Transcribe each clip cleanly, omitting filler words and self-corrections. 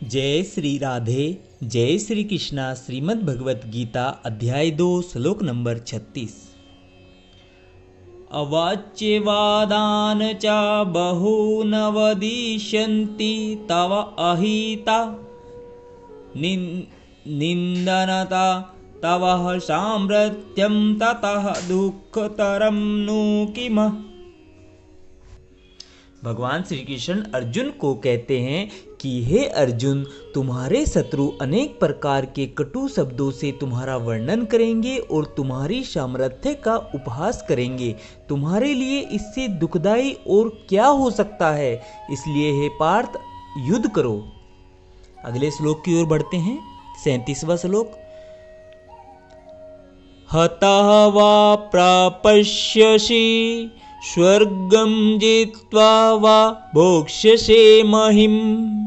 जय श्री राधे। जय श्री कृष्णा। श्रीमद् भगवत गीता अध्याय 2 श्लोक नंबर 36। अवाच्यवादान च बहून वदिष्यन्ति तव अहिता निन्दनता तव साम्राज्यं ततः दुःखतरं नु किम। भगवान श्री कृष्ण अर्जुन को कहते हैं कि हे अर्जुन, तुम्हारे शत्रु अनेक प्रकार के कटु शब्दों से तुम्हारा वर्णन करेंगे और तुम्हारी सामर्थ्य का उपहास करेंगे। तुम्हारे लिए इससे दुखदाई और क्या हो सकता है। इसलिए हे पार्थ, युद्ध करो। अगले श्लोक की ओर बढ़ते हैं। 37वां श्लोक। हतः वा प्रापश्यसि स्वर्गं जित्वा वा भोक्ष्यसे महिम्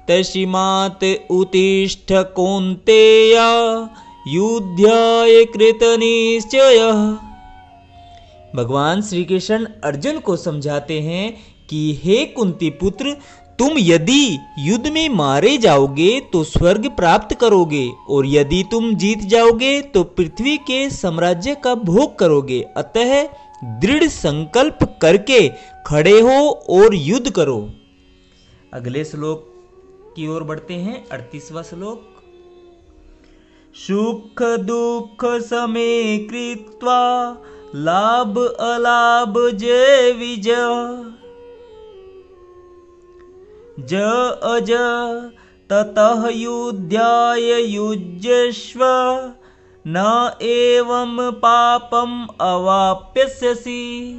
तस्मात् उत्तिष्ठ कौन्तेय युद्धाय कृतनिश्चयः। भगवान श्री कृष्ण अर्जुन को समझाते हैं कि हे कुंती पुत्र, तुम यदि युद्ध में मारे जाओगे तो स्वर्ग प्राप्त करोगे, और यदि तुम जीत जाओगे तो पृथ्वी के साम्राज्य का भोग करोगे। अतः दृढ़ संकल्प करके खड़े हो और युद्ध करो। अगले श्लोक की ओर बढ़ते हैं। 38वां श्लोक। सुख दुख समे कृत्वा लाभ अलाभ जय विजय ज अज ततः युद्धाय युज्यस्व न एवं पापम अवाप्स्यसि।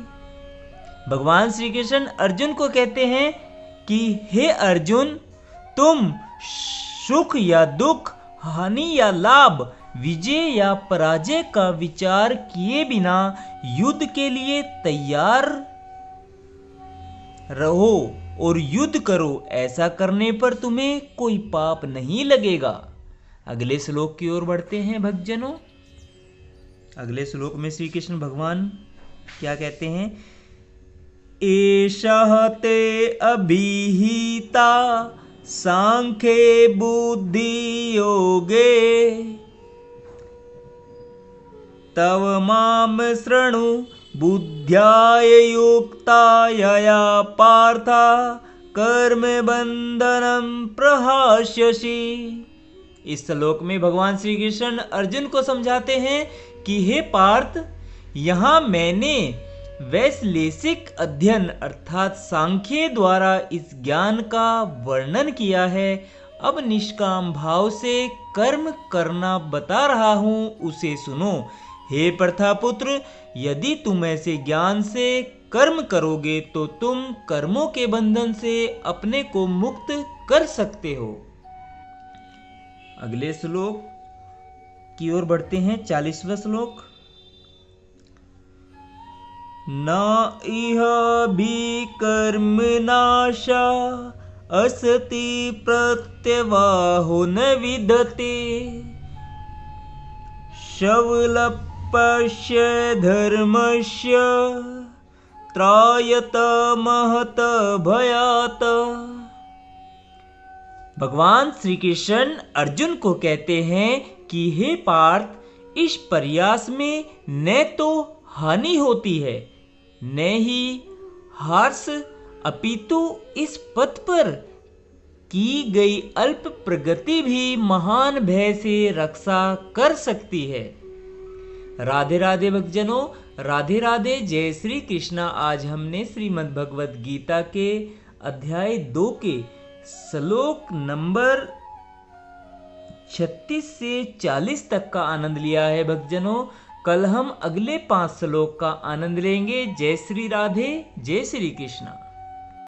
भगवान श्री कृष्ण अर्जुन को कहते हैं कि हे अर्जुन, तुम सुख या दुख, हानि या लाभ, विजय या पराजय का विचार किए बिना युद्ध के लिए तैयार रहो और युद्ध करो। ऐसा करने पर तुम्हें कोई पाप नहीं लगेगा। अगले श्लोक की ओर बढ़ते हैं भक्तजनों। अगले श्लोक में श्री कृष्ण भगवान क्या कहते हैं। एषः ते अभिहिता सांख्ये बुद्धि योगे तव माम शृणु बुद्ध्याय युक्ता यया पार्थ कर्म बंधनं प्रहास्यसि। इस श्लोक में भगवान श्री कृष्ण अर्जुन को समझाते हैं कि हे पार्थ, यहाँ मैंने वैश्लेषिक अध्ययन अर्थात सांख्य द्वारा इस ज्ञान का वर्णन किया है। अब निष्काम भाव से कर्म करना बता रहा हूँ, उसे सुनो। हे प्रथापुत्र, यदि तुम ऐसे ज्ञान से कर्म करोगे तो तुम कर्मों के बंधन से अपने को मुक्त कर सकते हो। अगले श्लोक की ओर बढ़ते हैं। 40वां श्लोक। न इह भी कर्म नाशा असति प्रत्यवाहो न विदते शवलपस्य धर्मस्य त्रायत महत भयात। भगवान श्री कृष्ण अर्जुन को कहते हैं कि हे पार्थ, इस प्रयास में न तो हानि होती है न ही हर्ष, अपितु इस पथ पर की गई अल्प प्रगति भी महान भय से रक्षा कर सकती है। राधे राधे भक्तजनों, राधे राधे। जय श्री कृष्णा। आज हमने श्रीमद् भगवत गीता के अध्याय 2 के श्लोक नंबर 36 से 40 तक का आनंद लिया है भक्तजनों। कल हम अगले 5 श्लोक का आनंद लेंगे। जय श्री राधे। जय श्री कृष्णा।